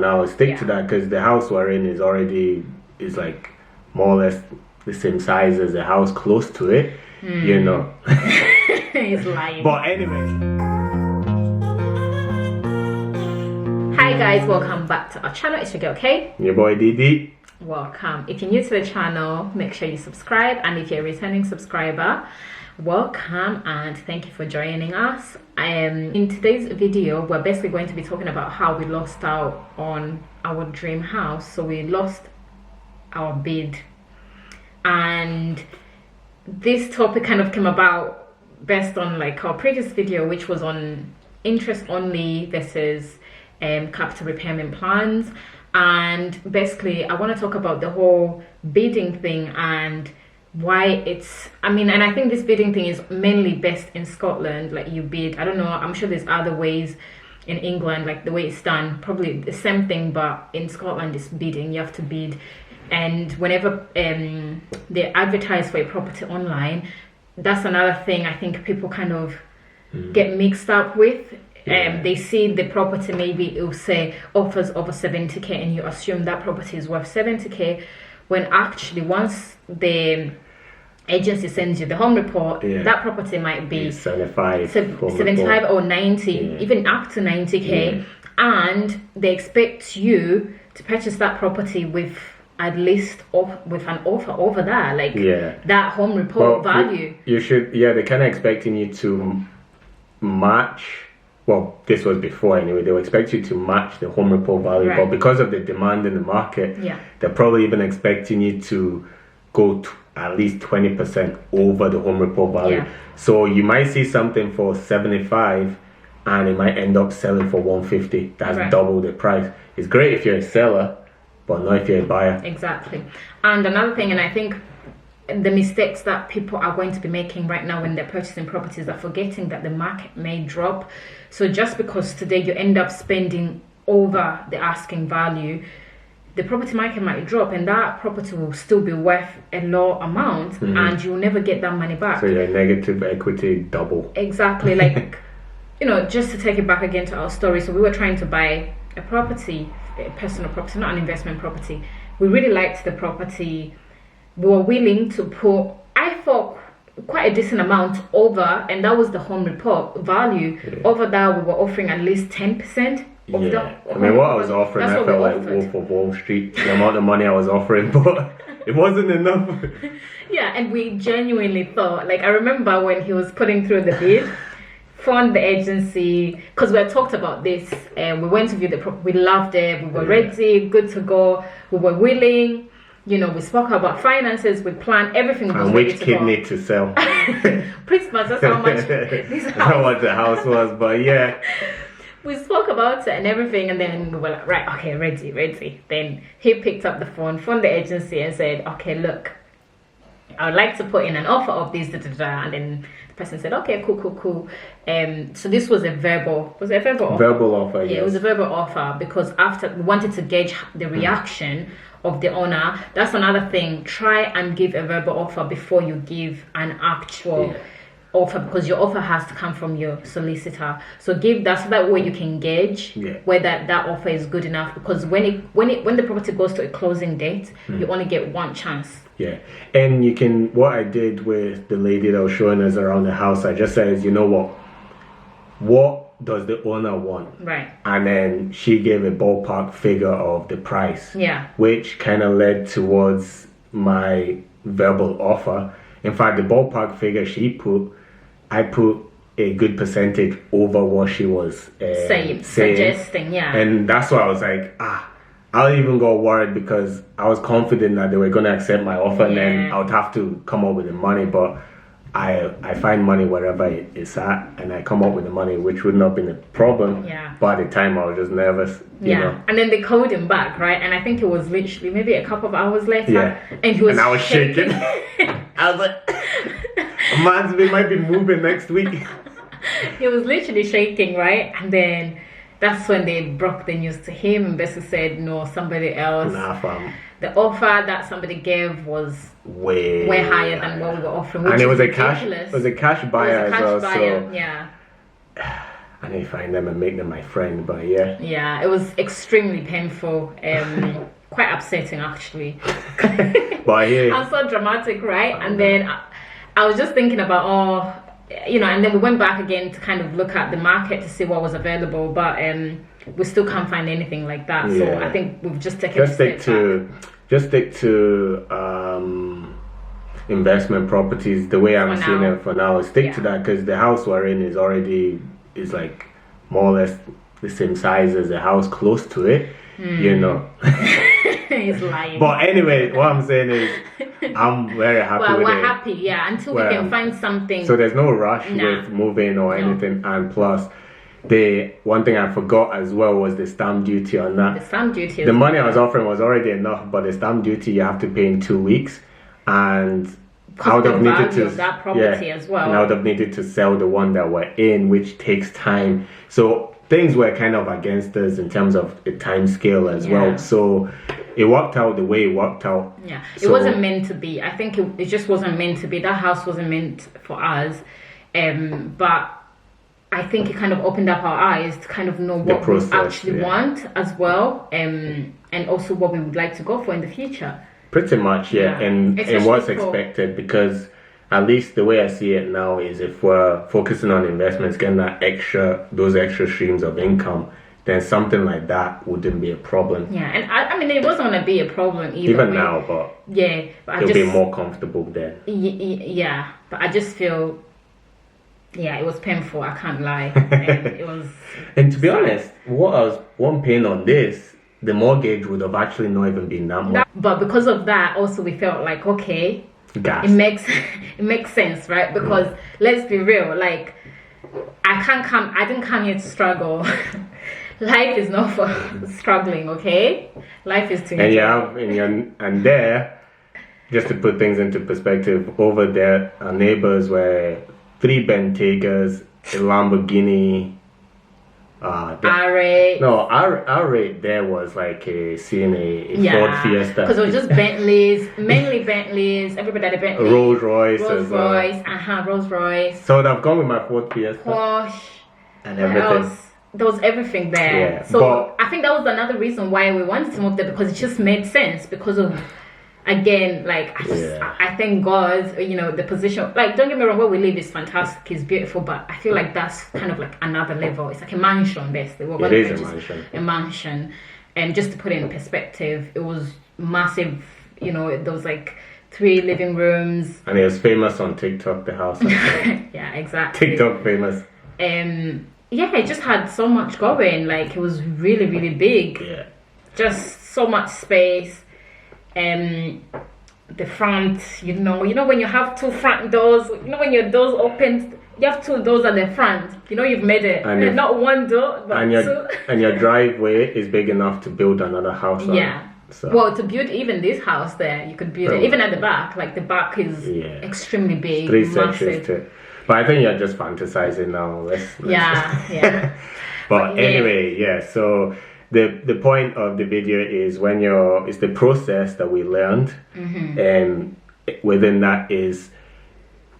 Now I'll stick to that because the house we're in is like more or less the same size as the house close to it. You know. He's lying. But anyway. Hi guys, welcome back to our channel. It's your girl Kay. Your boy Didi. Welcome. If you're new to the channel, make sure you subscribe, and if you're a returning subscriber, welcome and thank you for joining us. In today's video, we're basically going to be talking about how we lost out on our dream house. So we lost our bid, and this topic kind of came about based on like our previous video, which was on interest only versus capital repayment plans. And basically I want to talk about the whole bidding thing and why it's, and I think this bidding thing is mainly best in Scotland. Like you bid, I don't know, I'm sure there's other ways in England, like the way it's done, probably the same thing, but in Scotland it's bidding. You have to bid, and whenever they advertise for a property online, that's another thing I think people kind of get mixed up with. They see the property, maybe it will say offers over 70k, and you assume that property is worth 70k, when actually once the agency sends you the home report, that property might be 75 or 90, even up to 90k, and they expect you to purchase that property with at least with an offer over that, like that home report value. You should, they're kind of expecting you to match. Well, this was before anyway. They will expect you to match the home report value, but because of the demand in the market, they're probably even expecting you to go at least 20% over the home report value. So you might see something for 75 and it might end up selling for 150. That's double the price. It's great if you're a seller, but not if you're a buyer. Exactly. And another thing, and I think the mistakes that people are going to be making right now when they're purchasing properties are forgetting that the market may drop. So just because today you end up spending over the asking value, the property market might drop, and that property will still be worth a low amount, and you'll never get that money back. So your negative equity double. Exactly. Like, just to take it back again to our story. So we were trying to buy a property, a personal property, not an investment property. We really liked the property. We were willing to put, I thought, quite a decent amount over, and that was the home report value. Over that, we were offering at least 10% of the what I was offering, I felt like Wolf of Wall Street, the amount of money I was offering, but it wasn't enough. And we genuinely thought, like, I remember when he was putting through the bid, phoned the agency, because we had talked about this, and we went to view the property, we loved it, we were ready, good to go, we were willing. We spoke about finances, we planned everything. And which kidney to sell. Pretty much, that's how much how much the house was, but we spoke about it and everything, and then we were like, right, okay, ready. Then he picked up the phone, phoned the agency and said, okay, look, I would like to put in an offer of this, and then the person said, okay, cool. So this was a verbal offer? Verbal offer, it was a verbal offer, because after we wanted to gauge the reaction of the owner. That's another thing. Try and give a verbal offer before you give an actual offer, because your offer has to come from your solicitor. So give that, so that way you can gauge whether that offer is good enough, because when the property goes to a closing date, you only get one chance. And you can, what I did with the lady that was showing us around the house, I just said, what does the owner want? Right. And then she gave a ballpark figure of the price. Which kind of led towards my verbal offer. In fact, the ballpark figure she put, I put a good percentage over what she was saying. Suggesting, And that's why I was like, I even got worried, because I was confident that they were going to accept my offer, and then I would have to come up with the money. But I find money wherever it's at, and I come up with the money, which would not have been a problem. But at the time, I was just nervous. You know? And then they called him back, right? And I think it was literally maybe a couple of hours later. And he was I was shaking. I was like, man's we might be moving next week. He was literally shaking, right? And then that's when they broke the news to him, and basically said, no, somebody else. Fam. The offer that somebody gave was way higher than what we were offering, which and it was ridiculous. It was a cash buyer as well. Buyer, so I need to find them and make them my friend. But yeah, it was extremely painful, quite upsetting actually. But yeah, I'm so dramatic, right? And then I was just thinking about and then we went back again to kind of look at the market to see what was available, but we still can't find anything like that. So I think we've just taken stick to investment properties the way I'm seeing it for now. Stick to that, because the house we're in is like more or less the same size as the house close to it. He's lying. But anyway, what I'm saying is I'm very happy with it. We're happy, until we can find something. So there's no rush with moving or anything. And plus, the one thing I forgot as well was the stamp duty on that. The stamp duty. The money I was offering was already enough, but the stamp duty you have to pay in 2 weeks, and I would have needed to that property as well. And I would have needed to sell the one that we're in, which takes time. So things were kind of against us in terms of the time scale as well. So it worked out the way it worked out. Yeah, it wasn't meant to be. I think it just wasn't meant to be. That house wasn't meant for us. But I think it kind of opened up our eyes to kind of know what we actually want as well, and also what we would like to go for in the future. Pretty much, and what's expected, because at least the way I see it now is if we're focusing on investments, getting those extra streams of income, then something like that wouldn't be a problem. Yeah, and I mean, it wasn't going to be a problem even now, but it'll be more comfortable then. Yeah, but I just feel, it was painful. I can't lie. It was. And to be honest, one paying on this, the mortgage would have actually not even been that much. But because of that, also we felt like, okay, gas. It makes sense, right? Because let's be real, like I didn't come here to struggle. Life is not for struggling, okay? Life is to enjoy. And there, just to put things into perspective, over there our neighbors were 3 Bentegas, a Lamborghini. R8. No, R8 there was like seeing a Ford Fiesta. Because it was just Bentleys, mainly Bentleys. Everybody had a Bentley. Rolls Royce. Rolls Royce. So I've gone with my Ford Fiesta. Porsche. And everything. There was everything there. Yeah, so I think that was another reason why we wanted to move there, because it just made sense because of, again, like I thank God, the position. Like, don't get me wrong, where we live is fantastic, it's beautiful, but I feel like that's kind of like another level. It's like a mansion, basically. It is a mansion. A mansion, and just to put it in perspective, it was massive. There was like 3 living rooms, and it was famous on TikTok. The house. Yeah, exactly. TikTok famous. It just had so much going. Like, it was really, really big. Yeah. Just so much space. The front, when you have 2 front doors, when your doors open, you have 2 doors at the front. You've made it. And not 1 door, but 2. And your driveway is big enough to build another house on. Yeah. So. Well, to build even this house there, you could build it even at the back. Like, the back is extremely big, 3 massive. sections to it. But I think you're just fantasizing now. Let's yeah. But anyway, so the point of the video is it's the process that we learned, and within that is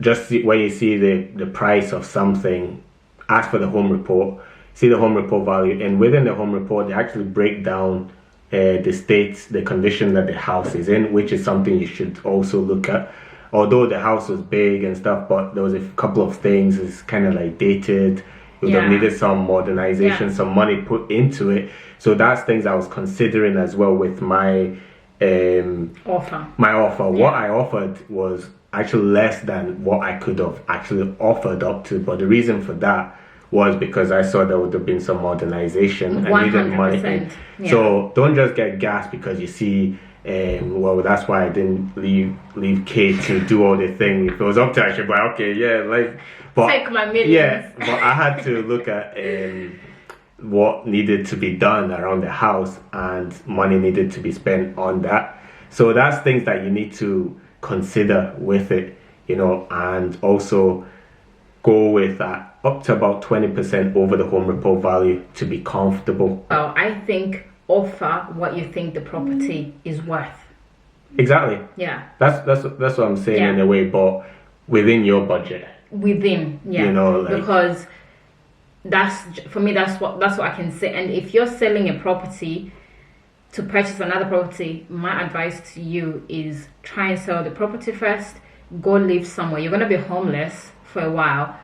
just when you see the price of something, ask for the home report, see the home report value, and within the home report they actually break down the condition that the house is in, which is something you should also look at. Although the house was big and stuff, but there was a couple of things, it's kind of like dated. It would have needed some modernization, some money put into it. So that's things I was considering as well with my offer. My offer. Yeah. What I offered was actually less than what I could have actually offered up to. But the reason for that was because I saw there would have been some modernization. 100%. I needed money. Yeah. So don't just get gas because you see. That's why I didn't leave Kate to do all the thing. If it was up to her, I should be like, okay, but take my millions. Yeah, but I had to look at what needed to be done around the house, and money needed to be spent on that. So that's things that you need to consider with it, and also go with that up to about 20% over the home report value to be comfortable. Well, I think offer what you think the property is worth. Exactly. Yeah. That's what I'm saying in a way, but within your budget. Within, because for me, that's what I can say. And if you're selling a property to purchase another property, my advice to you is try and sell the property first. Go live somewhere. You're going to be homeless for a while.